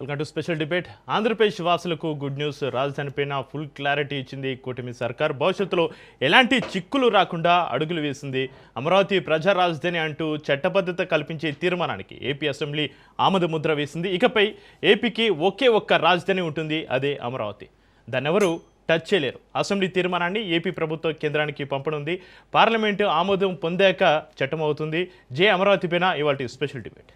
Welcome to special debate. Andhra Pradesh వాసులకు good news. రాజధానిపైన full clarity ఇచ్చింది కూటమి సర్కార్. భవిష్యత్తులో ఎలాంటి చిక్కులు రాకుండా అడుగులు వేసింది. అమరావతి ప్రజా రాజధాని అంటూ చట్టబద్ధత కల్పించే తీర్మానానికి ఏపీ అసెంబ్లీ ఆమోద ముద్ర వేసింది. ఇకపై ఏపీకి ఒకే ఒక్క రాజధాని ఉంటుంది, అదే అమరావతి. దాన్ని ఎవరు టచ్ చేయలేరు. అసెంబ్లీ తీర్మానాన్ని ఏపీ ప్రభుత్వ కేంద్రానికి పంపనుంది. పార్లమెంటు ఆమోదం పొందాక చట్టం అవుతుంది. జే అమరావతి పైన ఇవాళ స్పెషల్ డిబేట్.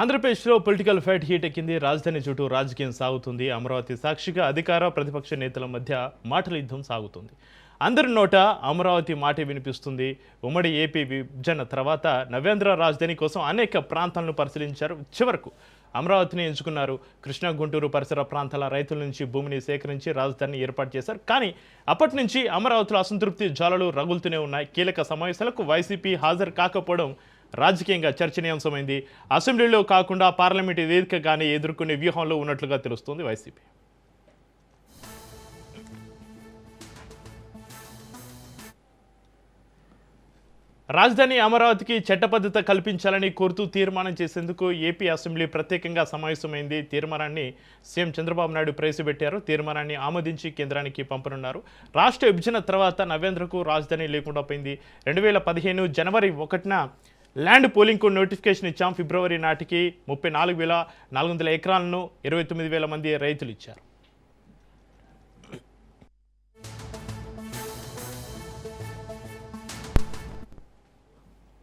ఆంధ్రప్రదేశ్లో పొలిటికల్ ఫైట్ హీట్ ఎక్కింది. రాజధాని చుట్టూ రాజకీయం సాగుతుంది. అమరావతి సాక్షిగా అధికార ప్రతిపక్ష నేతల మధ్య మాటల యుద్ధం సాగుతుంది. అందరి నోట అమరావతి మాటే వినిపిస్తుంది. ఉమ్మడి ఏపీ విభజన తర్వాత నవ్యాంధ్ర రాజధాని కోసం అనేక ప్రాంతాలను పరిశీలించారు. చివరకు అమరావతిని ఎంచుకున్నారు. కృష్ణా, గుంటూరు పరిసర ప్రాంతాల రైతుల నుంచి భూమిని సేకరించి రాజధానిని ఏర్పాటు చేశారు. కానీ అప్పటి నుంచి అమరావతిలో అసంతృప్తి జ్వాలలు రగులుతూనే ఉన్నాయి. కీలక సమావేశాలకు వైసీపీ హాజరు కాకపోవడం రాజకీయంగా చర్చనీయాంశమైంది. అసెంబ్లీలో కాకుండా పార్లమెంటు వేదికగానే ఎదుర్కొనే వ్యూహంలో ఉన్నట్లుగా తెలుస్తోంది వైసీపీ. రాజధాని అమరావతికి చట్టబద్ధత కల్పించాలని కోరుతూ తీర్మానం చేసేందుకు ఏపీ అసెంబ్లీ ప్రత్యేకంగా సమావేశమైంది. తీర్మానాన్ని సీఎం చంద్రబాబు నాయుడు ప్రవేశపెట్టారు. తీర్మానాన్ని ఆమోదించి కేంద్రానికి పంపనున్నారు. రాష్ట్ర విభజన తర్వాత నవ్యాంధ్రకు రాజధాని లేకుండా పోయింది. 2015 జనవరి 1న ల్యాండ్ పోలింగ్కు నోటిఫికేషన్ ఇచ్చాం. ఫిబ్రవరి నాటికి 34,400 ఎకరాలను 29,000 మంది రైతులు ఇచ్చారు.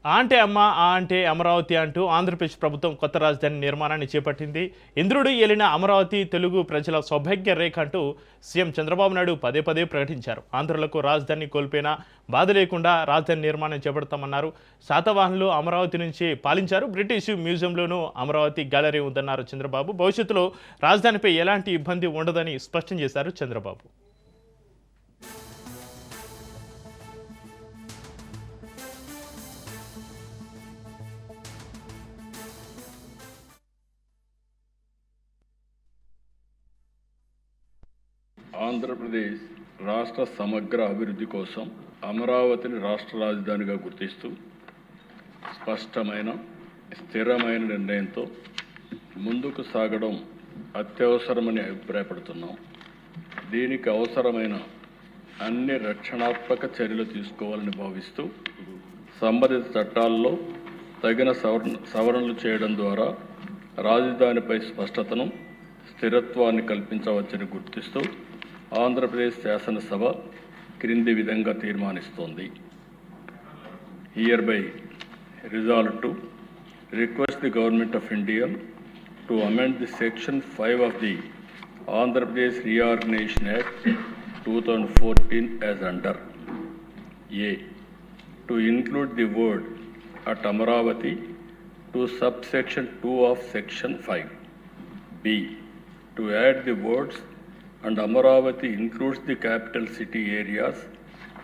అంటే అమ్మ, అంటే అమరావతి అంటూ ఆంధ్రప్రదేశ్ ప్రభుత్వం కొత్త రాజధాని నిర్మాణాన్ని చేపట్టింది. ఇంద్రుడు ఏలిన అమరావతి తెలుగు ప్రజల సౌభాగ్య రేఖ అంటూ సీఎం చంద్రబాబు నాయుడు పదే పదే ప్రకటించారు. ఆంధ్రులకు రాజధాని కోల్పోయినా బాధ లేకుండా రాజధాని నిర్మాణం చేపడతామన్నారు. శాతవాహనులు అమరావతి నుంచి పాలించారు. బ్రిటిష్ మ్యూజియంలోనూ అమరావతి గ్యాలరీ ఉందన్నారు చంద్రబాబు. భవిష్యత్తులో రాజధానిపై ఎలాంటి ఇబ్బంది ఉండదని స్పష్టం చేశారు చంద్రబాబు. ఆంధ్రప్రదేశ్ రాష్ట్ర సమగ్ర అభివృద్ధి కోసం అమరావతిని రాష్ట్ర రాజధానిగా గుర్తిస్తూ స్పష్టమైన స్థిరమైన నిర్ణయంతో ముందుకు సాగడం అత్యవసరమని అభిప్రాయపడుతున్నాం. దీనికి అవసరమైన అన్ని రక్షణాత్మక చర్యలు తీసుకోవాలని భావిస్తూ సంబంధిత చట్టాల్లో తగిన సవరణలు చేయడం ద్వారా రాజధానిపై స్పష్టతను, స్థిరత్వాన్ని కల్పించవచ్చని గుర్తిస్తూ ఆంధ్రప్రదేశ్ శాసనసభ క్రింది విధంగా తీర్మానిస్తోంది. Hereby resolved to request the Government of India to amend the Section 5 of the Andhra Pradesh Reorganization Act 2014 as under: A. To include the word at Amaravati to subsection 2 of Section 5. B. To add the words and Amaravati includes the capital city areas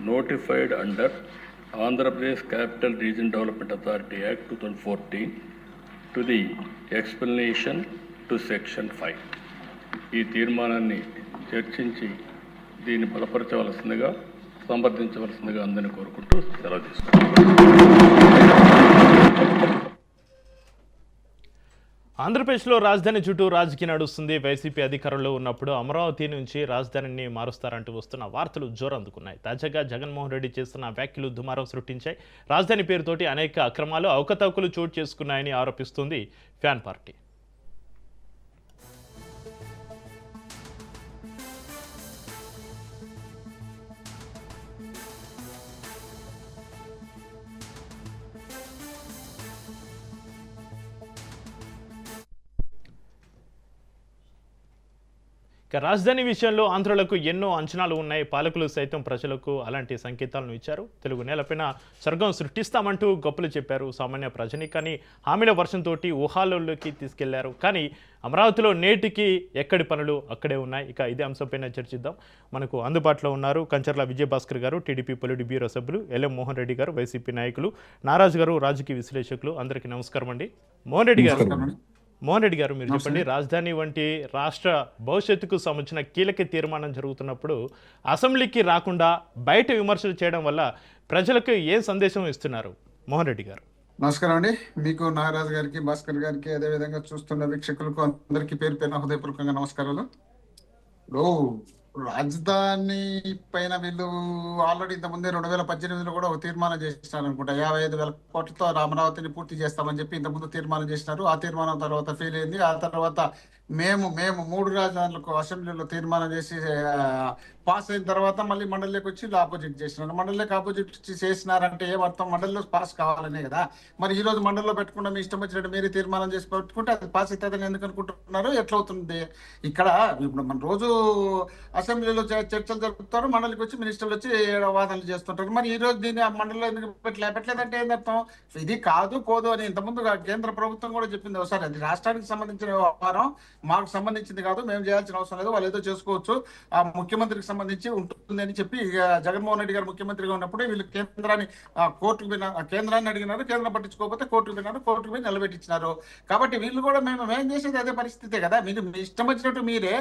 notified under Andhra Pradesh Capital Region Development Authority Act 2014 to the explanation to Section 5. ఈ తీర్మానాన్ని చర్చించి దీన్ని బలపరచవలసిందిగా, సమర్థించవలసిందిగా అందరినీ కోరుకుంటూ సెలవు తీసుకుంటున్నాను. ఆంధ్రప్రదేశ్లో రాజధాని చుట్టూ రాజకీయం నడుస్తుంది. వైసీపీ అధికారంలో ఉన్నప్పుడు అమరావతి నుంచి రాజధానిని మారుస్తారంటూ వస్తున్న వార్తలు జోరందుకున్నాయి. తాజాగా జగన్మోహన్ రెడ్డి చేస్తున్న వ్యాఖ్యలు దుమారం సృష్టించాయి. రాజధాని పేరుతోటి అనేక అక్రమాలు, అవకతవకలు చోటు చేసుకున్నాయని ఆరోపిస్తుంది ఫ్యాన్ పార్టీ. రాజధాని విషయంలో ఆంధ్రులకు ఎన్నో అంచనాలు ఉన్నాయి. పాలకులు సైతం ప్రజలకు అలాంటి సంకేతాలను ఇచ్చారు. తెలుగు నేలపైన స్వర్గం సృష్టిస్తామంటూ గొప్పలు చెప్పారు. సామాన్య ప్రజనికాన్ని హామీల వర్షంతో ఊహాలలోకి తీసుకెళ్లారు. కానీ అమరావతిలో నేటికి ఎక్కడి పనులు అక్కడే ఉన్నాయి. ఇక ఇదే అంశంపైన చర్చిద్దాం. మనకు అందుబాటులో ఉన్నారు కంచర్ల విజయభాస్కర్ గారు, టీడీపీ పొలిట్ బ్యూరో సభ్యులు, ఎల్ఎం మోహన్ రెడ్డి గారు, వైసీపీ నాయకులు, నారాజు గారు, రాజకీయ విశ్లేషకులు. అందరికీ నమస్కారం అండి. మోహన్ రెడ్డి గారు, మీరు చెప్పండి, రాజధాని వంటి రాష్ట్ర భవిష్యత్తుకు సంబంధించిన కీలక తీర్మానం జరుగుతున్నప్పుడు అసెంబ్లీకి రాకుండా బయట విమర్శలు చేయడం వల్ల ప్రజలకు ఏం సందేశం ఇస్తున్నారు మోహన్ రెడ్డి గారు? నమస్కారం అండి. మీకు నాగరాజు గారికి, భాస్కర్ గారికి, అదేవిధంగా చూస్తున్న వీక్షకులకు అందరికీ పేరు పేరున హృదయపూర్వకంగా నమస్కారాలు. ఇప్పుడు రాజధాని పైన వీళ్ళు ఆల్రెడీ ఇంత ముందే 2018లో కూడా ఒక తీర్మానం చేసినారు అనుకుంటా. 55,000 కోట్లతో అమరావతిని పూర్తి చేస్తామని చెప్పి ఇంత ముందు తీర్మానం చేసినారు. ఆ తీర్మానం తర్వాత ఫెయిల్ అయింది. ఆ తర్వాత మేము 3 రాజధానులకు అసెంబ్లీలో తీర్మానం చేసి పాస్ అయిన తర్వాత మళ్ళీ మండలిలోకి వచ్చి ఆపోజిట్ చేసినారు. మండలిలోకి ఆపోజిట్ చేసినారంటే ఏమర్థం? మండలిలో పాస్ కావాలనే కదా. మరి ఈ రోజు మండలిలో పెట్టకుండా మీ ఇష్టం వచ్చినట్టు మీరే తీర్మానం చేసి పెట్టుకుంటే అది పాస్ అవుతుందని ఎందుకు అనుకుంటున్నారు? ఎట్లా అవుతుంది? ఇక్కడ ఇప్పుడు మన రోజు అసెంబ్లీలో చర్చలు జరుపుతారు, మండలికి వచ్చి మినిస్టర్లు వచ్చి వాదనలు చేస్తుంటారు. మరి ఈ రోజు దీన్ని ఆ మండలిలో ఎందుకు పెట్టలేదంటే ఏంటర్థం? ఇది కాదు పోదు అని ఇంతకుముందు కేంద్ర ప్రభుత్వం కూడా చెప్పింది ఒకసారి. అది రాష్ట్రానికి సంబంధించిన వ్యవహారం, మాకు సంబంధించింది కాదు, మేము చేయాల్సిన అవసరం లేదు, వాళ్ళు ఏదో చేసుకోవచ్చు, ఆ ముఖ్యమంత్రికి సంబంధించి ఉంటుంది అని చెప్పి జగన్మోహన్ రెడ్డి గారు ముఖ్యమంత్రిగా ఉన్నప్పుడే వీళ్ళు కేంద్రాన్ని కోర్టుకు పోయిన కేంద్రాన్ని అడిగినారు. కేంద్రం పట్టించుకోకపోతే కోర్టుకు పోయినారు, కోర్టుకు పోయి నిలబెట్టించినారు. కాబట్టి వీళ్ళు కూడా మేం చేసేది అదే పరిస్థితే కదా. మీరు మీ ఇష్టం వచ్చినట్టు మీరే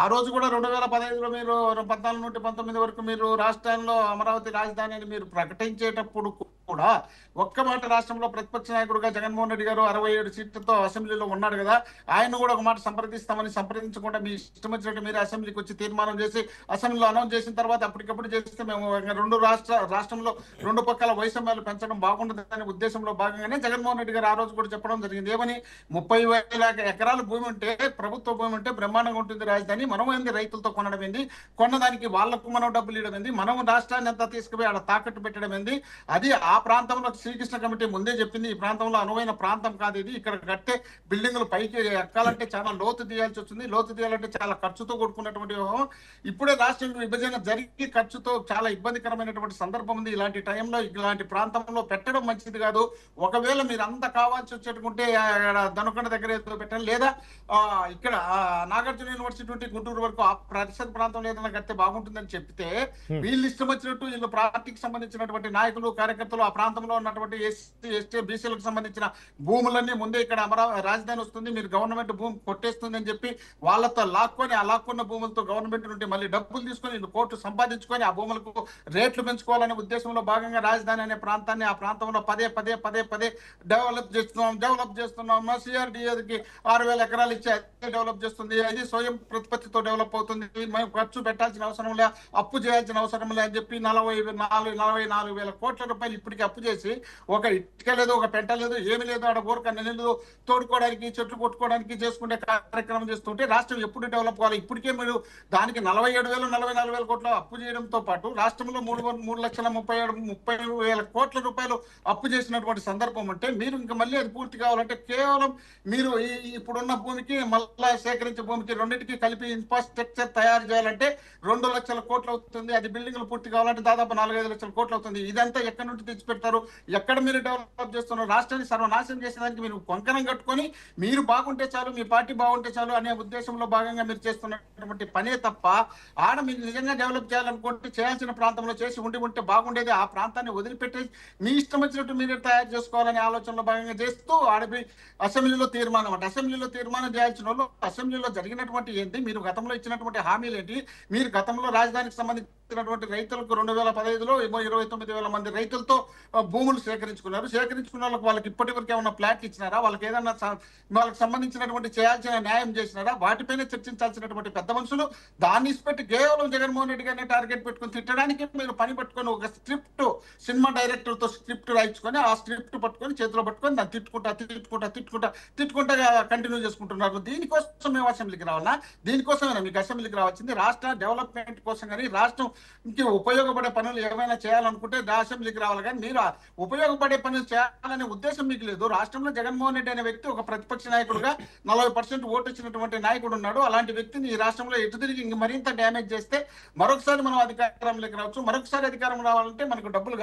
ఆ రోజు కూడా 2015లో మీరు 14 నుండి 19 వరకు మీరు రాష్ట్రాల్లో అమరావతి రాజధాని అని మీరు ప్రకటించేటప్పుడు కూడా ఒక్క మాట రాష్ట్రంలో ప్రతిపక్ష నాయకుడుగా జగన్మోహన్ రెడ్డి గారు 67 సీట్లతో అసెంబ్లీలో ఉన్నాడు కదా, ఆయన కూడా ఒక మాట సంప్రదించకుండా మీ ఇష్టం వచ్చినట్టు మీరు అసెంబ్లీకి వచ్చి తీర్మానం చేసి అసెంబ్లీలో అనౌన్స్ చేసిన తర్వాత అప్పటికప్పుడు చేస్తే మేము రాష్ట్రంలో 2 పక్కల వైషమ్యాలు పెంచడం బాగుంటుందనే ఉద్దేశంలో భాగంగానే జగన్మోహన్ రెడ్డి గారు ఆ రోజు కూడా చెప్పడం జరిగింది. ఏమని? 30,000 ఎకరాల భూమి ఉంటే, ప్రభుత్వ భూమి ఉంటే బ్రహ్మాండంగా ఉంటుంది రాజధాని. మనం ఏంది రైతులతో కొనడం ఏంది, కొన్నదానికి వాళ్లకు మనం డబ్బులు ఇవ్వడం ఏంది, మనం రాష్ట్రాన్ని అంతా తీసుకుపోయి ఆడ తాకట్టు పెట్టడం ఏంది? అది ఆ ప్రాంతంలో శ్రీకృష్ణ కమిటీ ముందే చెప్పింది, ఈ ప్రాంతంలో అనువైన ప్రాంతం కాదు ఇది. ఇక్కడ కట్టే బిల్డింగులు పైకి ఎక్కాలంటే చాలా లోతు తీయాల్సి వస్తుంది, లోతు తీయాలంటే చాలా ఖర్చుతో కూడుకున్నటువంటి వ్యవహారం. ఇప్పుడే రాష్ట్ర విభజన జరిగి ఖర్చుతో చాలా ఇబ్బందికరమైనటువంటి సందర్భం ఉంది. ఇలాంటి టైంలో ఇలాంటి ప్రాంతంలో పెట్టడం మంచిది కాదు. ఒకవేళ మీరు అంత కావాల్సి వచ్చేటుకుంటే దొనకొండ దగ్గర ఏదో పెట్టండి, లేదా ఇక్కడ నాగార్జున యూనివర్సిటీ నుండి గుంటూరు వరకు ఆ పరిసర ప్రాంతంలో ఏదైనా కడితే బాగుంటుందని చెప్తే వీళ్ళు ఇష్టం వచ్చినట్టు వీళ్ళు పార్టీకి సంబంధించినటువంటి నాయకులు, కార్యకర్తలు ఆ ప్రాంతంలో ఉన్నటువంటి ఎస్సీ, ఎస్టీ, బీసీలకు సంబంధించిన భూములన్నీ ముందే ఇక్కడ రాజధాని వస్తుంది, మీరు గవర్నమెంట్ భూమి కొట్టేస్తుంది అని చెప్పి వాళ్ళతో లాక్కొని, ఆ లాక్కున్న భూములతో గవర్నమెంట్ నుండి మళ్ళీ డబ్బులు తీసుకొని కోర్టు సంపాదించుకొని ఆ భూములకు రేట్లు పెంచుకోవాలనే ఉద్దేశంలో భాగంగా రాజధాని అనే ప్రాంతాన్ని ఆ ప్రాంతంలో పదే డెవలప్ చేస్తున్నాం. సిఆర్డిఏకి 6,000 ఎకరాలు ఇచ్చి అదే డెవలప్ చేస్తుంది, అది స్వయం ప్రతిపత్తితో డెవలప్ అవుతుంది, మేము ఖర్చు పెట్టాల్సిన అవసరం లే, అప్పు చేయాల్సిన అవసరం లే అని చెప్పి 44,000 కోట్ల రూపాయలు ఇప్పటికీ అప్పు చేసి ఒక ఇటుక లేదు, ఒక పెంట లేదు, ఏమి లేదు, ఆడ ఊరక నీళ్ళు తోడుకోవడానికి, చెట్లు కొట్టుకోవడానికి చేసుకునే కార్యక్రమం చేస్తుంటే రాష్ట్రం ఎప్పుడు డెవలప్ కావాలి? ఇప్పటికే మీరు దానికి 47,000-44,000 కోట్ల అప్పు చేయడంతో పాటు రాష్ట్రంలో 3,30,30,000 కోట్ల రూపాయలు అప్పు చేసినటువంటి సందర్భం అంటే మీరు ఇంకా మళ్ళీ అది పూర్తి కావాలంటే కేవలం మీరు ఇప్పుడున్న భూమికి మళ్ళా సేకరించే భూమికి రెండింటికి కలిపి ఇన్ఫ్రాస్ట్రక్చర్ తయారు చేయాలంటే 2 లక్షల కోట్లు అవుతుంది. అది బిల్డింగ్లు పూర్తి కావాలంటే దాదాపు 4-5 లక్షల కోట్లు అవుతుంది. ఇదంతా ఎక్కడి నుంచి తెచ్చి పెడతారు? ఎక్కడ మీరు డెవలప్ చేస్తున్నారు? రాష్ట్రాన్ని సర్వనాశనం చేసేదానికి మీరు కొంకణం కట్టుకొని మీరు బాగుంటే చాలు, మీ పార్టీ బాగుంటే చాలు అనే ఉద్దేశంలో భాగంగా మీరు చేస్తున్నటువంటి పనే తప్ప ఆడ మీరు నిజంగా డెవలప్ చేయాలనుకుంటే చేయాల్సిన ప్రాంతంలో చేసి ఉంటే బాగుండేది. ఆ ప్రాంతాన్ని వదిలిపెట్టి మీ ఇష్టం వచ్చినట్టు మీరు తయారు చేసుకోవాలనే ఆలోచనలో భాగంగా చేస్తూ ఆడపి అసెంబ్లీలో తీర్మానం అంటే అసెంబ్లీలో తీర్మానం చేయాల్సిన వాళ్ళు అసెంబ్లీలో జరిగినటువంటి ఏంటి, మీరు గతంలో ఇచ్చినటువంటి హామీలు ఏంటి, మీరు గతంలో రాజధానికి సంబంధించినటువంటి రైతులకు 2015లో 29,000 మంది రైతులతో భూములు సేకరించుకున్న వాళ్ళకి ఇప్పటి వరకు ఏమన్నా ప్లాట్లు ఇచ్చినారా, వాళ్ళకి ఏదన్నా వాళ్ళకి సంబంధించినటువంటి చేయాల్సిన న్యాయం చేసినారా? వాటిపైన చర్చించాల్సినటువంటి పెద్ద మనుషులు దాన్ని ఇచ్చిపెట్టి కేవలం జగన్మోహన్ రెడ్డి గారిని టార్గెట్ పెట్టుకుని తిట్టడానికి మీరు పని పట్టుకొని ఒక స్క్రిప్ట్, సినిమా డైరెక్టర్ తో స్క్రిప్ట్ రాయించుకొని ఆ స్క్రిప్ట్ పట్టుకొని చేతిలో పట్టుకొని దాన్ని తిట్టుకుంటా కంటిన్యూ చేసుకుంటున్నారు. దీనికోసం మేము అసెంబ్లీకి రావాలా? దీనికోసమేనా మీకు అసెంబ్లీకి రావాల్సింది? రాష్ట్ర డెవలప్మెంట్ కోసం కానీ రాష్ట్రంకి ఉపయోగపడే పనులు ఏమైనా చేయాలనుకుంటే అసెంబ్లీకి రావాలి. కానీ మీరు ఉపయోగపడే పనులు చేయాలనే ఉద్దేశం మీకు లేదు. రాష్ట్రంలో జగన్మోహన్ రెడ్డి అనే వ్యక్తి ఒక ప్రతిపక్ష నాయకుడుగా 40% ఓటు ఇచ్చినటువంటి నాయకుడు ఉన్నాడు. అలాంటి వ్యక్తిని ఈ రాష్ట్రంలో ఎటు తిరిగి మరింత డ్యామేజ్ చేస్తే మరొకసారి మనం అధికారంలోకి రావచ్చు. మరొకసారి అధికారం రావాలంటే మనకు డబ్బులు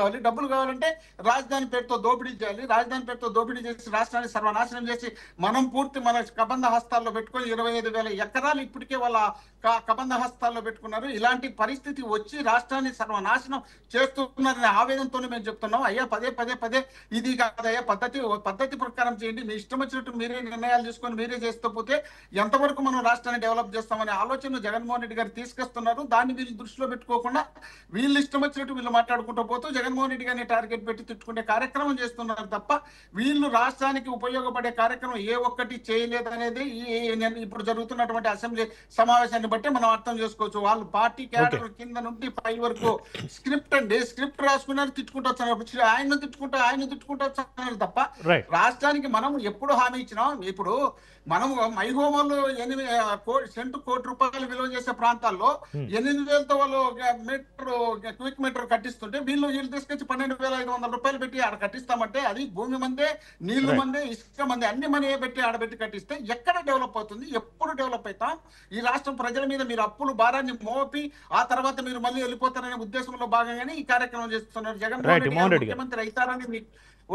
కావాలంటే రాజధాని పేరుతో దోపిడీ చేయాలి. రాజధాని పేరుతో దోపిడీ చేసి రాష్ట్రాన్ని సర్వనాశనం చేసి మనం పూర్తి మన కబంధ హస్తాల్లో పెట్టుకొని 25,000 ఎకరాలు ఇప్పటికే వాళ్ళ కబంధ హస్తాల్లో పెట్టుకున్నారు. ఇలాంటి పరిస్థితి వచ్చి రాష్ట్రాన్ని సర్వనాశనం చేస్తున్నారనే ఆవేదనతోనే మేము చెప్తున్నాం. చెప్తున్నాం. అయ్యా పదే ఇది కాదయ్యా, పద్ధతి ప్రకారం చేయండి, మీ ఇష్టం వచ్చినట్టు మీరే నిర్ణయాలు తీసుకొని మీరే చేస్తూ పోతే ఎంతవరకు మనం రాష్ట్రాన్ని డెవలప్ చేస్తామనే ఆలోచన జగన్మోహన్ రెడ్డి గారు తీసుకొస్తున్నారు. దాన్ని వీళ్ళు దృష్టిలో పెట్టుకోకుండా వీళ్ళు ఇష్టం వచ్చినట్టు వీళ్ళు మాట్లాడుకుంటూ పోతూ జగన్మోహన్ రెడ్డి గారిని టార్గెట్ పెట్టి తిట్టుకునే కార్యక్రమం చేస్తున్నారు తప్ప వీళ్ళు రాష్ట్రానికి ఉపయోగపడే కార్యక్రమం ఏ ఒక్కటి చేయలేదనేది ఇప్పుడు జరుగుతున్నటువంటి అసెంబ్లీ సమావేశాన్ని బట్టి మనం అర్థం చేసుకోవచ్చు. వాళ్ళు పార్టీ క్యాడర్ కింద నుండి పై వరకు స్క్రిప్ట్ రాసుకున్నారు, తిట్టుకుంటూ వచ్చారు, ఆయన తిట్టుకుంటూ వచ్చారు తప్ప రాష్ట్రానికి మనం ఎప్పుడు హామీ ఇచ్చినాం. ఇప్పుడు మనం మైహోమలో 8 కోటి రూపాయలు విలువ చేసే ప్రాంతాల్లో 8,000తో వాళ్ళు క్విక్ మీటర్ కట్టిస్తుంటే వీళ్ళు తీసుకొచ్చి 12,500 రూపాయలు పెట్టి ఆడ కట్టిస్తామంటే అది భూమి మందే, నీళ్లు మందే, ఇసుక మందే, అన్ని మనీ పెట్టి ఆడబెట్టి కట్టిస్తే ఎక్కడ డెవలప్ అవుతుంది? ఎప్పుడు డెవలప్ అవుతాం? ఈ రాష్ట్రం ప్రజల మీద మీరు అప్పులు భారాన్ని మోపి ఆ తర్వాత మీరు మళ్ళీ వెళ్ళిపోతారనే ఉద్దేశంలో భాగంగానే ఈ కార్యక్రమం చేస్తున్నారు. జగన్మోహన్ రెడ్డి గారు ముఖ్యమంత్రి అవుతారని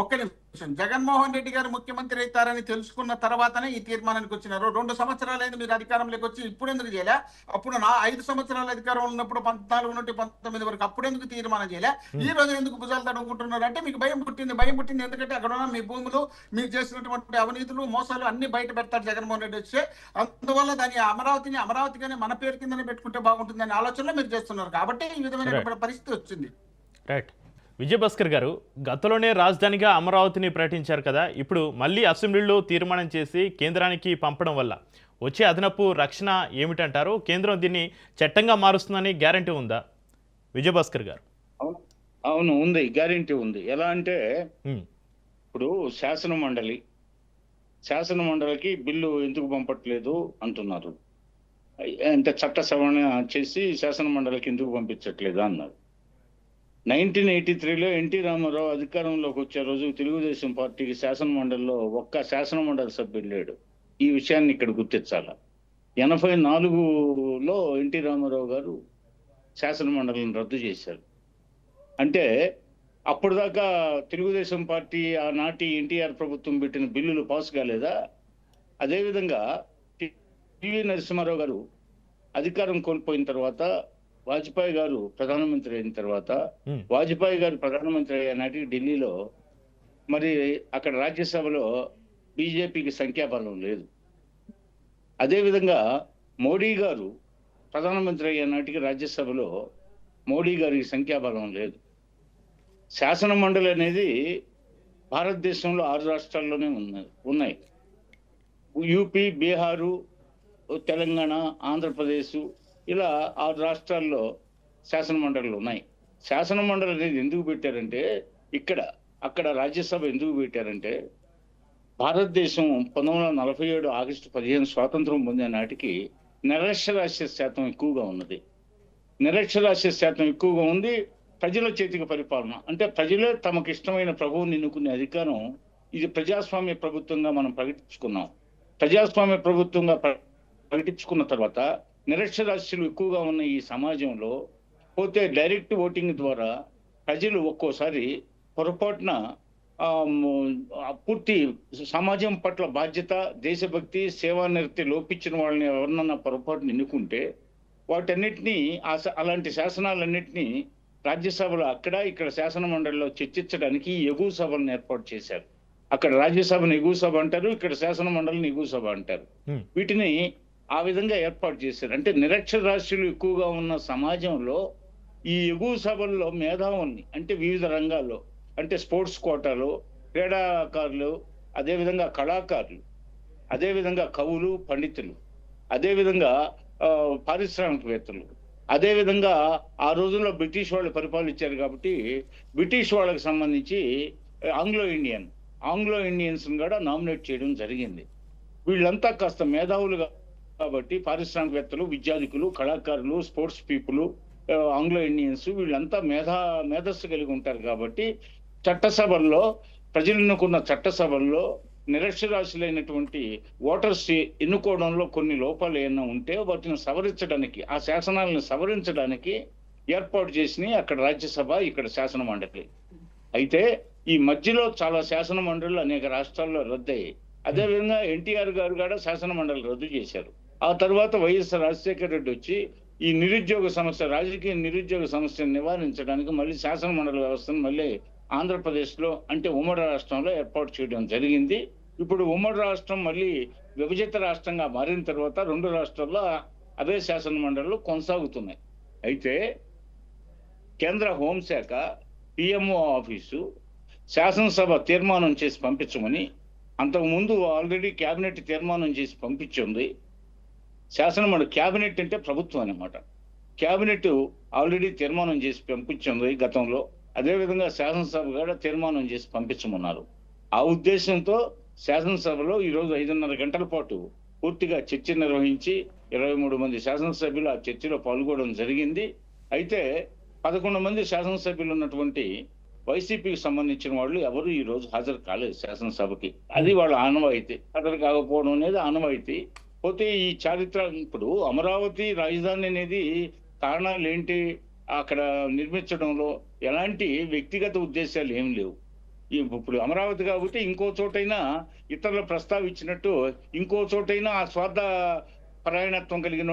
ఒక్క నిమిషం, జగన్మోహన్ రెడ్డి గారు ముఖ్యమంత్రి అవుతారని తెలుసుకున్న తర్వాతనే ఈ తీర్మానానికి వచ్చినారు. 2 సంవత్సరాలైంది మీరు అధికారంలోకి వచ్చి, ఇప్పుడు ఎందుకు చేయలే? అప్పుడు 5 సంవత్సరాల అధికారంలో ఉన్నప్పుడు 14 నుండి 19 వరకు అప్పుడు ఎందుకు తీర్మానం చేయలే? ఈ రోజు ఎందుకు భుజాలు తడుముకుంటున్నారు అంటే మీకు భయం పుట్టింది. ఎందుకంటే అక్కడ ఉన్న మీ భూములు, మీరు చేసినటువంటి అవినీతులు, మోసాలు అన్ని బయట పెడతారు జగన్మోహన్ రెడ్డి వచ్చే. అందువల్ల దాని అమరావతిగానే మన పేరు కిందనే పెట్టుకుంటే బాగుంటుందనే ఆలోచనలో మీరు చేస్తున్నారు కాబట్టి ఈ విధమైన పరిస్థితి వచ్చింది. రైట్. విజయభాస్కర్ గారు, గతంలోనే రాజధానిగా అమరావతిని ప్రకటించారు కదా, ఇప్పుడు మళ్ళీ అసెంబ్లీలో తీర్మానం చేసి కేంద్రానికి పంపడం వల్ల వచ్చే అదనపు రక్షణ ఏమిటంటారు? కేంద్రం దీన్ని చట్టంగా మారుస్తుందని గ్యారంటీ ఉందా విజయభాస్కర్ గారు? అవును, ఉంది, గ్యారంటీ ఉంది. ఎలా అంటే ఇప్పుడు శాసన మండలికి బిల్లు ఎందుకు పంపట్లేదు అంటున్నారు. అంటే చట్ట సవరణ చేసి శాసన మండలికి ఎందుకు పంపించట్లేదు అన్నారు. 1983లో ఎన్టీ రామారావు అధికారంలోకి వచ్చే రోజు తెలుగుదేశం పార్టీకి శాసన మండలిలో ఒక్క శాసన మండలి సభ్యుడు లేడు. ఈ విషయాన్ని ఇక్కడ గుర్తించాల. 84లో ఎన్టీ రామారావు గారు శాసన మండలిని రద్దు చేశారు. అంటే అప్పటిదాకా తెలుగుదేశం పార్టీ ఆనాటి ఎన్టీఆర్ ప్రభుత్వం పెట్టిన బిల్లులు పాస్ కాలేదా? అదేవిధంగా పివి నరసింహారావు గారు అధికారం కోల్పోయిన తర్వాత, వాజ్పేయి గారు ప్రధానమంత్రి అయిన తర్వాత, వాజ్పేయి గారు ప్రధానమంత్రి అయ్యే నాటికి ఢిల్లీలో మరి అక్కడ రాజ్యసభలో బీజేపీకి సంఖ్యాబలం లేదు. అదేవిధంగా మోడీ గారు ప్రధానమంత్రి అయ్యే నాటికి రాజ్యసభలో మోడీ గారికి సంఖ్యాబలం లేదు. శాసన మండలి అనేది భారతదేశంలో 6 రాష్ట్రాల్లోనే ఉన్నాయి. యూపీ, బీహారు, తెలంగాణ, ఆంధ్రప్రదేశ్, ఇలా 6 రాష్ట్రాల్లో శాసన మండలిలు ఉన్నాయి. శాసన మండలి అనేది ఎందుకు పెట్టారంటే అక్కడ రాజ్యసభ ఎందుకు పెట్టారంటే భారతదేశం 1947 ఆగస్టు 15 స్వాతంత్రం పొందే నాటికి నిరక్షరాస్యత శాతం ఎక్కువగా ఉన్నది. నిరక్షరాస్యత శాతం ఎక్కువగా ఉంది. ప్రజల చేతికి పరిపాలన, అంటే ప్రజలే తమకు ఇష్టమైన ప్రభువుని ఎన్నుకునే అధికారం. ఇది ప్రజాస్వామ్య ప్రభుత్వంగా మనం ప్రకటించుకున్నాం. ప్రజాస్వామ్య ప్రభుత్వంగా ప్రకటించుకున్న తర్వాత నిరక్షరాస్యులు ఎక్కువగా ఉన్న ఈ సమాజంలో పోతే డైరెక్ట్ ఓటింగ్ ద్వారా ప్రజలు ఒక్కోసారి పొరపాటున పూర్తి సమాజం పట్ల బాధ్యత, దేశభక్తి, సేవానిరతి లోపించిన వాళ్ళని ఎవరినన్నా పొరపాటును ఎన్నుకుంటే వాటన్నిటినీ అలాంటి శాసనాలన్నింటినీ రాజ్యసభలో ఇక్కడ శాసన మండలిలో చర్చించడానికి ఎగువ సభలను ఏర్పాటు చేశారు. అక్కడ రాజ్యసభను ఎగువ సభ అంటారు, ఇక్కడ శాసన మండలిని ఎగువ సభ అంటారు. వీటిని ఆ విధంగా ఏర్పాటు చేశారు. అంటే నిరక్షరాస్యులు ఎక్కువగా ఉన్న సమాజంలో ఈ ఎగువ సభల్లో మేధావుల్ని, అంటే వివిధ రంగాల్లో, అంటే స్పోర్ట్స్ కోటాలో క్రీడాకారులు, అదేవిధంగా కళాకారులు, అదేవిధంగా కవులు, పండితులు, అదేవిధంగా పారిశ్రామికవేత్తలు, అదేవిధంగా ఆ రోజుల్లో బ్రిటిష్ వాళ్ళు పరిపాలించారు కాబట్టి బ్రిటిష్ వాళ్ళకి సంబంధించి ఆంగ్లో ఇండియన్స్ కూడా నామినేట్ చేయడం జరిగింది. వీళ్ళంతా కాస్త మేధావులుగా కాబట్టి పారిశ్రామికవేత్తలు, విద్యాధికులు, కళాకారులు, స్పోర్ట్స్ పీపుల్, ఆంగ్లో ఇండియన్స్ వీళ్ళంతా మేధస్సు కలిగి ఉంటారు కాబట్టి చట్టసభల్లో, ప్రజలు ఎన్నుకున్న చట్టసభల్లో నిరక్షరాస్యులైనటువంటి ఓటర్స్ ఎన్నుకోవడంలో కొన్ని లోపాలు ఏమైనా ఉంటే వాటిని సవరించడానికి, ఆ శాసనాలను సవరించడానికి ఏర్పాటు చేసినాయి అక్కడ రాజ్యసభ, ఇక్కడ శాసన మండలి. అయితే ఈ మధ్యలో చాలా శాసన మండళ్ళు అనేక రాష్ట్రాల్లో రద్దయ్యాయి. అదేవిధంగా ఎన్టీఆర్ గారు కూడా శాసన మండలి రద్దు చేశారు. ఆ తర్వాత వైఎస్ రాజశేఖర రెడ్డి వచ్చి ఈ రాజకీయ నిరుద్యోగ సమస్యను నివారించడానికి మళ్ళీ శాసన మండలి వ్యవస్థను మళ్ళీ ఆంధ్రప్రదేశ్లో అంటే ఉమ్మడి రాష్ట్రంలో ఏర్పాటు చేయడం జరిగింది. ఇప్పుడు ఉమ్మడి రాష్ట్రం మళ్ళీ విభజిత రాష్ట్రంగా మారిన తర్వాత 2 రాష్ట్రాల్లో అదే శాసన మండలిలో కొనసాగుతున్నాయి. అయితే కేంద్ర హోంశాఖ, పిఎంఓ ఆఫీసు శాసనసభ తీర్మానం చేసి పంపించమని అంతకుముందు ఆల్రెడీ కేబినెట్ తీర్మానం చేసి పంపించింది. శాసనమండలి కేబినెట్ అంటే ప్రభుత్వం అన్నమాట. కేబినెట్ ఆల్రెడీ తీర్మానం చేసి పంపించింది గతంలో. అదేవిధంగా శాసనసభ కూడా తీర్మానం చేసి పంపించమన్నారు. ఆ ఉద్దేశంతో శాసనసభలో ఈరోజు 5:30 గంటల పాటు పూర్తిగా చర్చ నిర్వహించి 23 మంది శాసనసభ్యులు ఆ చర్చలో పాల్గొనడం జరిగింది. అయితే 11 మంది శాసనసభ్యులు ఉన్నటువంటి వైసీపీకి సంబంధించిన వాళ్ళు ఎవరు ఈ రోజు హాజరు కాలేదు శాసనసభకి. అది వాళ్ళ ఆనవాయితీ. హాజరు కాకపోవడం అనేది ఆనవాయితీ. పోతే ఈ ఇప్పుడు అమరావతి రాజధాని అనేది కారణాలు ఏంటి, అక్కడ నిర్మించడంలో ఎలాంటి వ్యక్తిగత ఉద్దేశాలు ఏం లేవు. ఇప్పుడు అమరావతి కాబట్టి ఇంకో చోటైనా ఇతరులు ప్రస్తావించినట్టు ఇంకో చోటైనా ఆ స్వార్థ పరాయణత్వం కలిగిన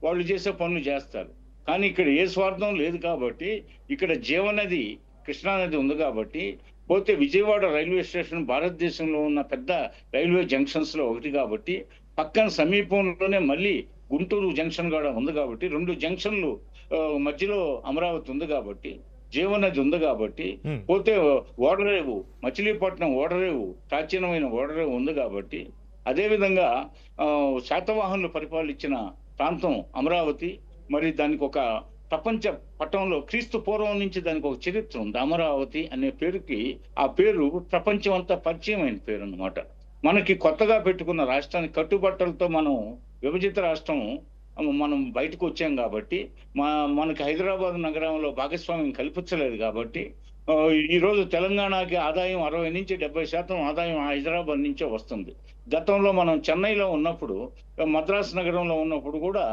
వాళ్ళు చేసే పనులు చేస్తారు. కానీ ఇక్కడ ఏ స్వార్థం లేదు కాబట్టి, ఇక్కడ జీవనది కృష్ణానది ఉంది కాబట్టి, పోతే విజయవాడ రైల్వే స్టేషన్ భారతదేశంలో ఉన్న పెద్ద రైల్వే జంక్షన్స్ లో ఒకటి కాబట్టి, పక్కన సమీపంలోనే మళ్ళీ గుంటూరు జంక్షన్ కూడా ఉంది కాబట్టి, 2 జంక్షన్లు మధ్యలో అమరావతి ఉంది కాబట్టి, జీవనది ఉంది కాబట్టి, పోతే ఓడరేవు మచిలీపట్నం ఓడరేవు ప్రాచీనమైన ఓడరేవు ఉంది కాబట్టి, అదేవిధంగా శాతవాహనులు పరిపాలించిన ప్రాంతం అమరావతి. మరి దానికి ఒక ప్రపంచ పటంలో క్రీస్తు పూర్వం నుంచి దానికి ఒక చరిత్ర ఉంది. అమరావతి అనే పేరుకి ఆ పేరు ప్రపంచం అంతా పరిచయమైన పేరు అన్నమాట. మనకి కొత్తగా పెట్టుకున్న రాష్ట్రానికి కట్టుబట్టలతో మనం విభజిత రాష్ట్రం మనం బయటకు వచ్చాం కాబట్టి, మనకి హైదరాబాద్ నగరంలో భాగస్వామ్యం కల్పించలేదు కాబట్టి, ఈ రోజు తెలంగాణకి ఆదాయం 60 నుంచి 70% ఆదాయం హైదరాబాద్ నుంచే వస్తుంది. గతంలో మనం చెన్నైలో ఉన్నప్పుడు, మద్రాసు నగరంలో ఉన్నప్పుడు కూడా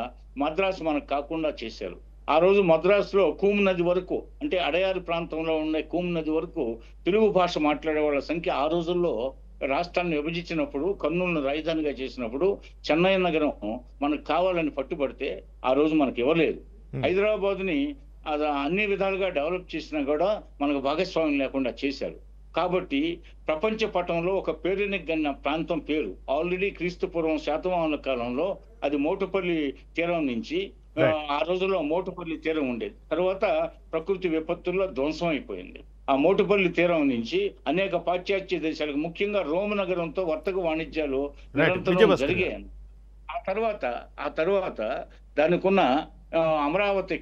మద్రాసు మనకు కాకుండా చేశారు. ఆ రోజు మద్రాసులో కూమ్ నది వరకు, అంటే అడయారు ప్రాంతంలో ఉండే కూమ్ నది వరకు తెలుగు భాష మాట్లాడే వాళ్ళ సంఖ్య ఆ రోజుల్లో రాష్ట్రాన్ని విభజించినప్పుడు, కర్నూలును రాజధానిగా చేసినప్పుడు చెన్నై నగరం మనకు కావాలని పట్టుబడితే ఆ రోజు మనకు ఇవ్వలేదు. హైదరాబాద్ ని అది అన్ని విధాలుగా డెవలప్ చేసినా కూడా మనకు భాగస్వామ్యం లేకుండా చేశారు. కాబట్టి ప్రపంచ పటంలో ఒక పేరునిగ్గన్న ప్రాంతం పేరు ఆల్రెడీ క్రీస్తు పూర్వం శాతవాహనుల కాలంలో అది మోటుపల్లి తీరం నుంచి, ఆ రోజుల్లో మోటుపల్లి తీరం ఉండేది. తర్వాత ప్రకృతి విపత్తుల్లో ధ్వంసం అయిపోయింది. ఆ మోటుపల్లి తీరం నుంచి అనేక పాశ్చాత్య దేశాలకు, ముఖ్యంగా రోమ్ నగరంతో వర్తక వాణిజ్యాలు నిరంతరం జరిగాయి. ఆ తర్వాత దానికి ఉన్న అమరావతి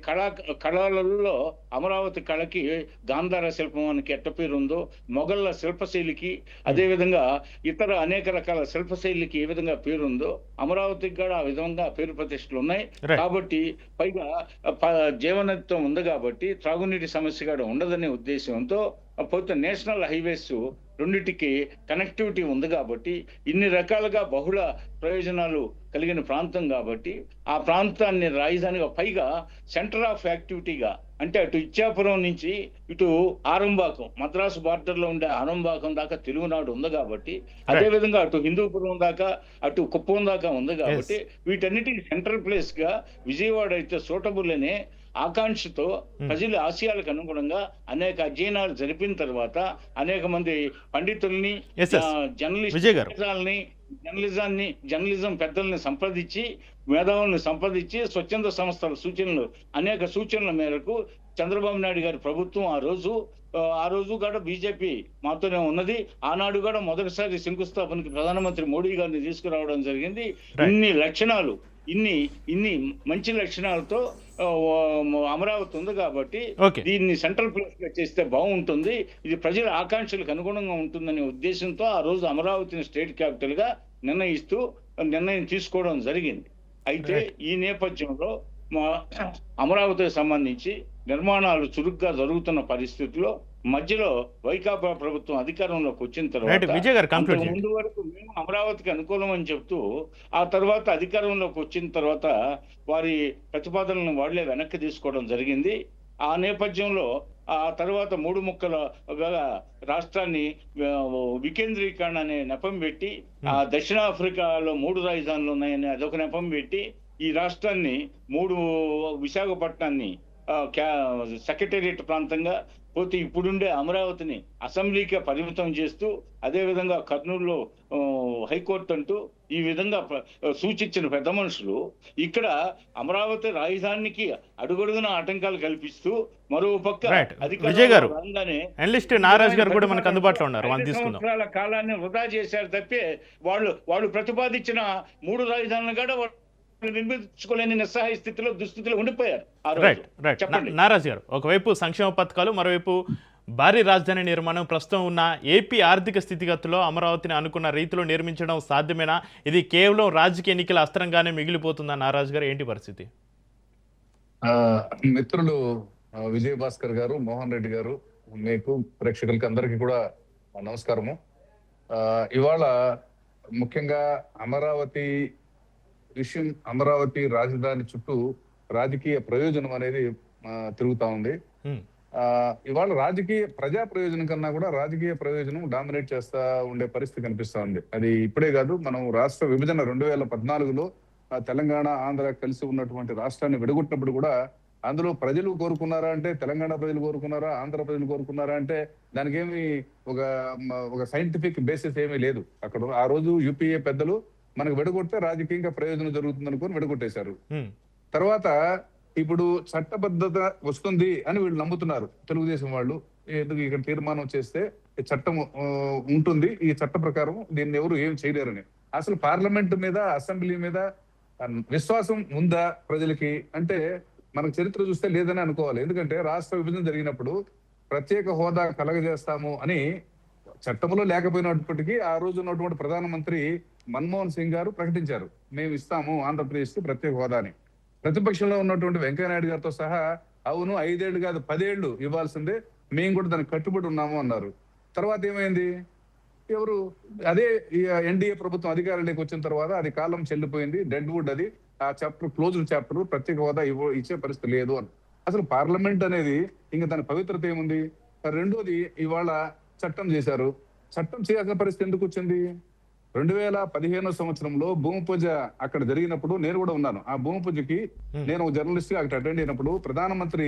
కళలలో అమరావతి కళకి గాంధార శిల్పం మనకి ఎట్ట పేరు ఉందో, మొఘళ్ళ శిల్పశైలికి, అదేవిధంగా ఇతర అనేక రకాల శిల్పశైలికి ఏ విధంగా పేరుందో అమరావతికి కూడా ఆ విధంగా పేరు ప్రతిష్టలు ఉన్నాయి. కాబట్టి పైగా జీవనదితో ఉంది కాబట్టి త్రాగునీటి సమస్య కూడా ఉండదనే ఉద్దేశంతో, పోతే నేషనల్ హైవేస్ రెండింటికి కనెక్టివిటీ ఉంది కాబట్టి, ఇన్ని రకాలుగా బహుళ ప్రయోజనాలు కలిగిన ప్రాంతం కాబట్టి ఆ ప్రాంతాన్ని రాజధానిగా, పైగా సెంటర్ ఆఫ్ యాక్టివిటీగా, అంటే అటు ఇచ్చాపురం నుంచి ఇటు ఆరంబాకం, మద్రాసు బార్డర్ లో ఉండే ఆరంబాకం దాకా తెలుగునాడు ఉంది కాబట్టి, అదేవిధంగా అటు హిందూపురం దాకా, అటు కుప్పం దాకా ఉంది కాబట్టి, వీటన్నిటికీ సెంట్రల్ ప్లేస్ గా విజయవాడ అయితే సూటబుల్ అనే ఆకాంక్షతో ప్రజల ఆశయాలకు అనుగుణంగా అనేక అధ్యయనాలు జరిపిన తర్వాత అనేక మంది పండితుల్ని, జర్నలిజం పెద్దల్ని సంప్రదించి, మేధావుల్ని సంప్రదించి, స్వచ్ఛంద సంస్థల అనేక సూచనల మేరకు చంద్రబాబు నాయుడు గారి ప్రభుత్వం ఆ రోజు కూడా బీజేపీ మాతోనే ఉన్నది. ఆనాడు కూడా మొదటిసారి శంకుస్థాపనకి ప్రధానమంత్రి మోడీ గారిని తీసుకురావడం జరిగింది. ఇన్ని మంచి లక్షణాలతో అమరావతి ఉంది కాబట్టి దీన్ని సెంట్రల్ ప్లేస్ గా చేస్తే బాగుంటుంది, ఇది ప్రజల ఆకాంక్షలకు అనుగుణంగా ఉంటుందనే ఉద్దేశంతో ఆ రోజు అమరావతిని స్టేట్ క్యాపిటల్ గా నిర్ణయం తీసుకోవడం జరిగింది. అయితే ఈ నేపథ్యంలో అమరావతికి సంబంధించి నిర్మాణాలు చురుగ్గా జరుగుతున్న పరిస్థితుల్లో మధ్యలో వైకాపా ప్రభుత్వం అధికారంలోకి వచ్చిన తర్వాత, ముందు వరకు మేము అమరావతికి అనుకూలం అని చెప్తూ, ఆ తర్వాత అధికారంలోకి వచ్చిన తర్వాత వారి ప్రతిపాదనలను వాళ్లే వెనక్కి తీసుకోవడం జరిగింది. ఆ నేపథ్యంలో ఆ తర్వాత 3 ముక్కలుగా రాష్ట్రాన్ని వికేంద్రీకరణ అనే నెపం పెట్టి, ఆ దక్షిణాఫ్రికాలో 3 రాజధానులు ఉన్నాయని అదొక నెపం పెట్టి, ఈ రాష్ట్రాన్ని విశాఖపట్నాన్ని సెక్రటేరియట్ ప్రాంతంగా పోతే ఇప్పుడుండే అమరావతిని అసెంబ్లీకే పరిమితం చేస్తూ అదేవిధంగా కర్నూలులో హైకోర్టు అంటూ ఈ విధంగా సూచించిన పెద్ద మనుషులు ఇక్కడ అమరావతి రాజధానికి అడుగడుగున ఆటంకాలు కల్పిస్తూ మరో పక్క Right. విజయ్ గారు, రాగానే అనలిస్ట్ నారాజ్ గారు కూడా మనకు అందుబాటులో ఉన్నారు, వాళ్ళు తీసుకుందాం. సంవత్సరాల కాలాన్ని వృధా చేశారు తప్పే వాళ్ళు ప్రతిపాదించిన 3 రాజధానులు కూడా వాళ్ళు నిర్మించుకోలేని నిస్సహాయ స్థితిలో దుస్థితిలో ఉండిపోయారు ఆ రోజు. రైట్ రైట్ చెప్పండి. నారాజ్ గారు, ఒకవైపు సంక్షేమ పథకాలు, మరోవైపు భారీ రాజధాని నిర్మాణం, ప్రస్తుతం ఉన్న ఏపీ ఆర్థిక స్థితిగతుల్లో అమరావతిని అనుకున్న రీతిలో నిర్మించడం సాధ్యమేనా? ఇది కేవలం రాజకీయ ఎన్నికల అస్త్రంగానే మిగిలిపోతుందా? నారాజ్ గారు, ఏంటి పరిస్థితి? మిత్రులు విజయ్ భాస్కర్ గారు, మోహన్ రెడ్డి గారు, మీకు ప్రేక్షకులకి అందరికీ కూడా నమస్కారము. ఇవాళ ముఖ్యంగా అమరావతి విషయం, అమరావతి రాజధాని చుట్టూ రాజకీయ ప్రయోజనం అనేది తిరుగుతా ఉంది. ఇవాళ ప్రజా ప్రయోజనం కన్నా కూడా రాజకీయ ప్రయోజనం డామినేట్ చేస్తా ఉండే పరిస్థితి కనిపిస్తా ఉంది. అది ఇప్పుడే కాదు, మనం రాష్ట్ర విభజన 2014లో తెలంగాణ ఆంధ్ర కలిసి ఉన్నటువంటి రాష్ట్రాన్ని విడగొట్టినప్పుడు కూడా అందులో ప్రజలు కోరుకున్నారా అంటే, తెలంగాణ ప్రజలు కోరుకున్నారా, ఆంధ్ర ప్రజలు కోరుకున్నారా అంటే దానికి ఏమి ఒక సైంటిఫిక్ బేసిస్ ఏమీ లేదు. అక్కడ ఆ రోజు యూపీఏ పెద్దలు మనకు విడగొడితే రాజకీయంగా ప్రయోజనం జరుగుతుంది అనుకుని విడగొట్టేశారు. తర్వాత ఇప్పుడు చట్టబద్ధత వస్తుంది అని వీళ్ళు నమ్ముతున్నారు తెలుగుదేశం వాళ్ళు. ఎందుకు ఇక్కడ తీర్మానం చేస్తే చట్టం ఉంటుంది, ఈ చట్ట ప్రకారం దీన్ని ఎవరు ఏం చేయలేరని. అసలు పార్లమెంట్ మీద, అసెంబ్లీ మీద విశ్వాసం ఉందా ప్రజలకి అంటే మనకు చరిత్ర చూస్తే లేదని అనుకోవాలి. ఎందుకంటే రాష్ట్ర విభజన జరిగినప్పుడు ప్రత్యేక హోదా కలగజేస్తాము అని చట్టంలో లేకపోయినప్పటికీ ఆ రోజు ఉన్నటువంటి ప్రధానమంత్రి మన్మోహన్ సింగ్ గారు ప్రకటించారు, మేము ఇస్తాము ఆంధ్రప్రదేశ్ కి ప్రత్యేక హోదాని. ప్రతిపక్షంలో ఉన్నటువంటి వెంకయ్యనాయుడు గారితో సహా అవును 5 ఏళ్ళు కాదు 10 ఏళ్ళు ఇవ్వాల్సిందే, మేము కూడా దానికి కట్టుబడి ఉన్నాము అన్నారు. తర్వాత ఏమైంది? ఎవరు అదే ఎన్డీఏ ప్రభుత్వం అధికారంలోకి వచ్చిన తర్వాత అది కాలం చెల్లిపోయింది, డెడ్ వుడ్, అది ఆ చాప్టర్ క్లోజ్డ్ చాప్టర్, ప్రత్యేక హోదా ఇచ్చే పరిస్థితి లేదు అని. అసలు పార్లమెంట్ అనేది ఇంకా దాని పవిత్రత ఏముంది? రెండోది, ఇవాళ చట్టం చేశారు. చట్టం చేయాల్సిన పరిస్థితి ఎందుకు వచ్చింది? 2015 సంవత్సరంలో భూమి పూజ అక్కడ జరిగినప్పుడు నేను కూడా ఉన్నాను. ఆ భూమి పూజకి నేను జర్నలిస్ట్ గా అక్కడ అటెండ్ అయినప్పుడు ప్రధానమంత్రి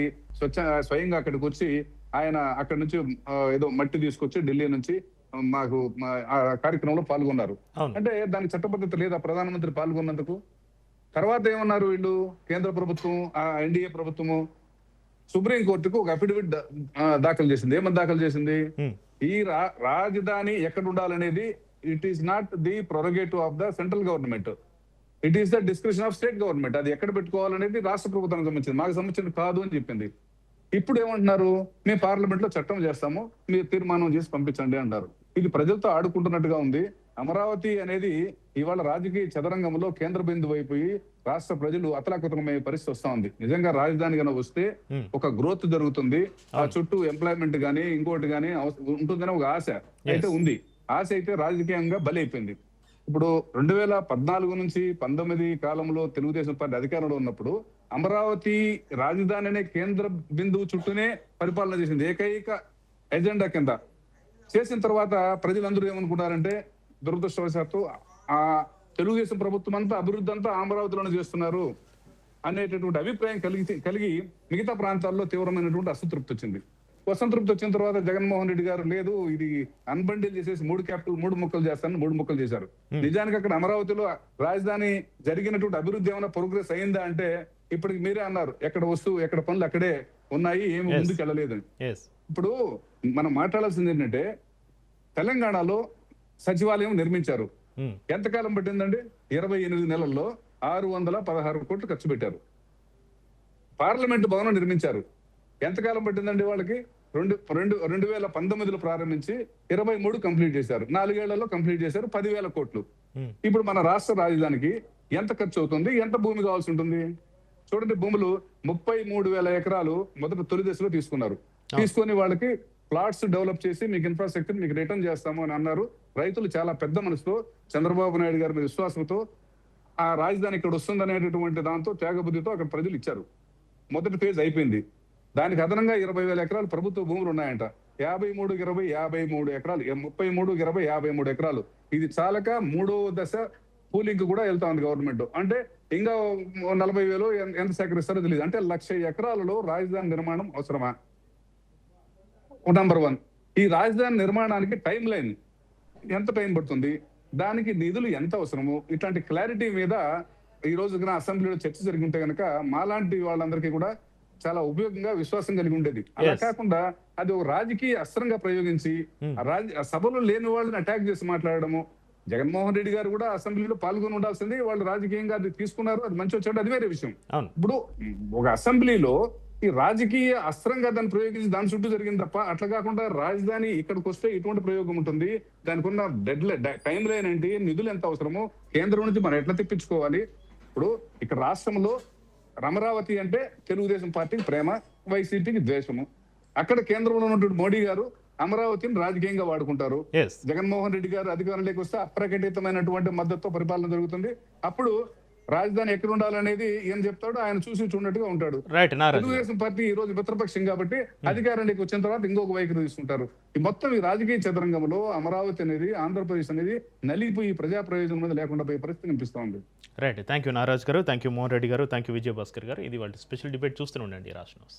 స్వయంగా అక్కడికి వచ్చి ఆయన అక్కడి నుంచి ఏదో మట్టి తీసుకొచ్చి ఢిల్లీ నుంచి మాకు ఆ కార్యక్రమంలో పాల్గొన్నారు. అంటే దానికి చట్టబద్ధత లేదా ప్రధానమంత్రి పాల్గొన్నందుకు? తర్వాత ఏమన్నారు వీళ్ళు, కేంద్ర ప్రభుత్వం, ఆ ఎన్డీఏ ప్రభుత్వము సుప్రీంకోర్టుకు ఒక అఫిడవిట్ దాఖలు చేసింది. ఏమని దాఖలు చేసింది? ఈ రాజధాని ఎక్కడ ఉండాలనేది it is not the prerogative of the central government, it is the description of state government. అది ఎక్కడ పెట్టుకోవాలనేది రాష్ట్ర ప్రభుత్వానికి సంబంధించింది, మాకు సంబంధించింది కాదు అని చెప్పింది. ఇప్పుడు ఏమంటున్నారు? మేము పార్లమెంట్ లో చట్టం చేస్తాము, మీరు తీర్మానం చేసి పంపించండి అంటారు. ఇది ప్రజలతో ఆడుకుంటున్నట్టుగా ఉంది. అమరావతి అనేది ఇవాళ రాజకీయ చదరంగంలో కేంద్ర బిందువు అయిపోయి రాష్ట్ర ప్రజలు అతలాకుతలమయ్యే పరిస్థితి వస్తా ఉంది. నిజంగా రాజధాని కనుక వస్తే ఒక గ్రోత్ జరుగుతుంది, ఆ చుట్టూ ఎంప్లాయ్మెంట్ గానీ ఇంకోటి గానీ ఉంటుందని ఒక ఆశ అయితే ఉంది. ఆశ అయితే రాజకీయంగా బలైపోయింది. ఇప్పుడు 2014 నుంచి 19 కాలంలో తెలుగుదేశం పార్టీ అధికారంలో ఉన్నప్పుడు అమరావతి రాజధాని అనే కేంద్ర బిందువు చుట్టూనే పరిపాలన చేసింది, ఏకైక ఎజెండా కింద చేసిన తర్వాత ప్రజలందరూ ఏమనుకున్నారంటే, దురదృష్టవశాత్తు ఆ తెలుగుదేశం ప్రభుత్వం అంతా అభివృద్ధి అంతా అమరావతిలోనే చేస్తున్నారు అనేటటువంటి అభిప్రాయం కలిగి మిగతా ప్రాంతాల్లో తీవ్రమైనటువంటి అసంతృప్తి వచ్చింది. అసంతృప్తి వచ్చిన తర్వాత జగన్మోహన్ రెడ్డి గారు లేదు, ఇది అన్బండిల్ చేసేసి 3 క్యాపిటల్ 3 ముక్కలు చేస్తాను, 3 ముక్కలు చేశారు. నిజానికి అక్కడ అమరావతిలో రాజధాని జరిగినటువంటి అభివృద్ధి ఏమైనా ప్రోగ్రెస్ అయిందా అంటే ఇప్పటికి మీరే అన్నారు, ఎక్కడ వస్తువు ఎక్కడ పనులు అక్కడే ఉన్నాయి, ఏమి ముందుకు వెళ్ళలేదని. ఇప్పుడు మనం మాట్లాడాల్సింది ఏంటంటే, తెలంగాణలో సచివాలయం నిర్మించారు. ఎంతకాలం పట్టిందండి? 28 నెలల్లో 616 కోట్లు ఖర్చు పెట్టారు. పార్లమెంట్ భవనం నిర్మించారు. ఎంతకాలం పట్టిందండి వాళ్ళకి? 2019లో ప్రారంభించి 23 కంప్లీట్ చేశారు. 4 ఏళ్లలో కంప్లీట్ చేశారు. 10,000 కోట్లు. ఇప్పుడు మన రాష్ట్ర రాజధానికి ఎంత ఖర్చు అవుతుంది, ఎంత భూమి కావాల్సి ఉంటుంది చూడండి. భూములు 33,000 ఎకరాలు మొదట తొలి దశలో తీసుకున్నారు. తీసుకొని వాళ్ళకి ప్లాట్స్ డెవలప్ చేసి మీకు ఇన్ఫ్రాస్ట్రక్చర్ మీకు రిటర్న్ చేస్తాము అని అన్నారు. రైతులు చాలా పెద్ద మనసుతో చంద్రబాబు నాయుడు గారి మీద విశ్వాసంతో ఆ రాజధాని ఇక్కడ వస్తుందనేటటువంటి దాంతో త్యాగబుద్ధితో అక్కడ ప్రజలు ఇచ్చారు. మొదటి ఫేజ్ అయిపోయింది. దానికి అదనంగా 20,000 ఎకరాలు ప్రభుత్వ భూములు ఉన్నాయంట. 53 ఎకరాలు 53 ఎకరాలు. ఇది చాలక 3వ దశ పూలింగ్ కూడా వెళ్తా ఉంది గవర్నమెంట్. అంటే ఇంకా 40,000 ఎంత సేకరిస్తారో తెలియదు. అంటే 1,00,000 ఎకరాలలో రాజధాని నిర్మాణం అవసరమా? నంబర్ 1. ఈ రాజధాని నిర్మాణానికి టైం లైన్ ఎంత టైం పడుతుంది, దానికి నిధులు ఎంత అవసరము, ఇట్లాంటి క్లారిటీ మీద ఈ రోజు అసెంబ్లీలో చర్చ జరిగి ఉంటే కనుక మాలాంటి వాళ్ళందరికీ కూడా చాలా ఉపయోగంగా విశ్వాసం కలిగి ఉండేది. అలా కాకుండా అది ఒక రాజకీయ అస్త్రంగా ప్రయోగించి ఆ సభలో లేని వాళ్ళని అటాక్ చేసి మాట్లాడడము. జగన్మోహన్ రెడ్డి గారు కూడా అసెంబ్లీలో పాల్గొని ఉండాల్సింది, వాళ్ళు రాజకీయంగా అది తీసుకున్నారు, అది మంచి వచ్చాడు, అది వేరే విషయం. ఇప్పుడు ఒక అసెంబ్లీలో ఈ రాజకీయ అస్త్రంగా దాన్ని ప్రయోగించి దాని చుట్టూ జరిగింది తప్ప, అట్లా కాకుండా రాజధాని ఇక్కడికి వస్తే ఇటువంటి ప్రయోగం ఉంటుంది, దానికి ఉన్న టైం లైన్ ఏంటి, నిధులు ఎంత అవసరమో, కేంద్రం నుంచి మనం ఎట్లా తెప్పించుకోవాలి. ఇప్పుడు ఇక్కడ రాష్ట్రంలో అమరావతి అంటే తెలుగుదేశం పార్టీకి ప్రేమ, వైసీపీకి ద్వేషము. అక్కడ కేంద్రంలో ఉన్నటువంటి మోడీ గారు అమరావతిని రాజకీయంగా వాడుకుంటారు. జగన్మోహన్ రెడ్డి గారు అధికారంలోకి వస్తే అప్రకటితమైనటువంటి మద్దతుతో పరిపాలన జరుగుతుంది. అప్పుడు రాజధాని ఎక్కడ ఉండాలనేది ఏం చెప్తాడో ఆయన చూసి చూడట్టుగా ఉంటాడు. తెలుగుదేశం పార్టీ ఈ రోజు మిత్రపక్షం కాబట్టి అధికారానికి వచ్చిన తర్వాత ఇంకొక వైఖరి తీసుకుంటారు. ఈ మొత్తం ఈ రాజకీయ చదరంగంలో అమరావతి అనేది, ఆంధ్రప్రదేశ్ అనేది నలిగిపోయి ప్రజా ప్రయోజనం మీద లేకుండా పోయే పరిస్థితి కనిపిస్తా ఉంది. రైట్. థ్యాంక్ యూ నారాజ్ గారు, థ్యాంక్ యూ మోహన్ రెడ్డి గారు, థ్యాంక్ యూ విజయభాస్కర్ గారు. ఇది వాళ్ళ స్పెషల్ డిబేట్ చూస్తూనే ఉండండి రాష్ట్రం.